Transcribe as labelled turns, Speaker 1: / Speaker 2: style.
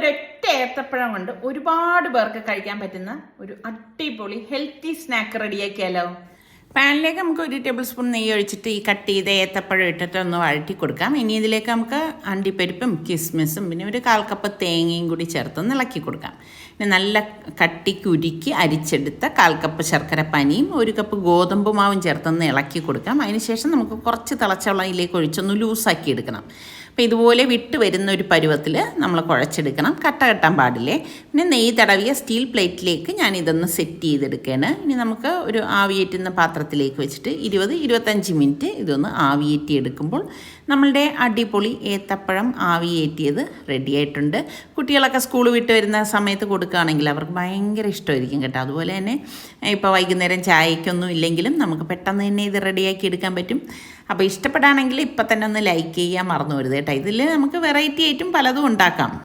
Speaker 1: ഒരൊറ്റ ഏത്തപ്പഴം കൊണ്ട് ഒരുപാട് പേർക്ക് കഴിക്കാൻ പറ്റുന്ന ഒരു അടിപൊളി ഹെൽത്തി സ്നാക്ക് റെഡിയാക്കിയാലോ. പാനിലേക്ക് നമുക്ക് 1 ടേബിൾ സ്പൂൺ നെയ്യ് ഒഴിച്ചിട്ട് ഈ കട്ട് ചെയ്ത ഏത്തപ്പഴം ഇട്ടിട്ട് ഒന്ന് വഴറ്റി കൊടുക്കാം. ഇനി ഇതിലേക്ക് നമുക്ക് അണ്ടിപ്പരിപ്പും കിസ്മിസും പിന്നെ ഒരു 1/4 കപ്പ് തേങ്ങയും കൂടി ചേർത്തൊന്ന് ഇളക്കി കൊടുക്കാം. പിന്നെ നല്ല കട്ടിക്ക് ഉരുക്കി അരിച്ചെടുത്ത 1/4 കപ്പ് ശർക്കര പാനിയും 1 കപ്പ് ഗോതമ്പ് മാവും ചേർത്തൊന്ന് ഇളക്കി കൊടുക്കാം. അതിനുശേഷം നമുക്ക് കുറച്ച് തിളച്ച വെള്ളം ഇതിലേക്ക് ഒഴിച്ചൊന്ന് ലൂസാക്കി എടുക്കണം. അപ്പോൾ ഇതുപോലെ വിട്ട് വരുന്ന ഒരു പരുവത്തിൽ നമ്മൾ കുഴച്ചെടുക്കണം. കട്ട കെട്ടാൻ പാടില്ലേ. പിന്നെ നെയ്യ് തടവിയ സ്റ്റീൽ പ്ലേറ്റിലേക്ക് ഞാൻ ഇതൊന്ന് സെറ്റ് ചെയ്തെടുക്കുകയാണ്. ഇനി നമുക്ക് ഒരു ആവിയേറ്റുന്ന പാത്രത്തിലേക്ക് വെച്ചിട്ട് 20-25 മിനിറ്റ് ഇതൊന്ന് ആവിയേറ്റി എടുക്കുമ്പോൾ നമ്മളുടെ അടിപൊളി ഏത്തപ്പഴം ആവിയേറ്റിയത് റെഡിയായിട്ടുണ്ട്. കുട്ടികളൊക്കെ സ്കൂൾ വിട്ട് വരുന്ന സമയത്ത് കൊടുക്കുകയാണെങ്കിൽ അവർക്ക് ഭയങ്കര ഇഷ്ടമായിരിക്കും കേട്ടോ. അതുപോലെ തന്നെ ഇപ്പോൾ വൈകുന്നേരം ചായക്കൊന്നും ഇല്ലെങ്കിലും നമുക്ക് പെട്ടെന്ന് തന്നെ ഇത് റെഡിയാക്കി എടുക്കാൻ പറ്റും. അപ്പോൾ ഇഷ്ടപ്പെടുകയാണെങ്കിൽ ഇപ്പം തന്നെ ഒന്ന് ലൈക്ക് ചെയ്യാൻ മറന്നു വരുത് കേട്ടോ. ഇതിൽ നമുക്ക് വെറൈറ്റി ആയിട്ടും പലതും ഉണ്ടാക്കാം.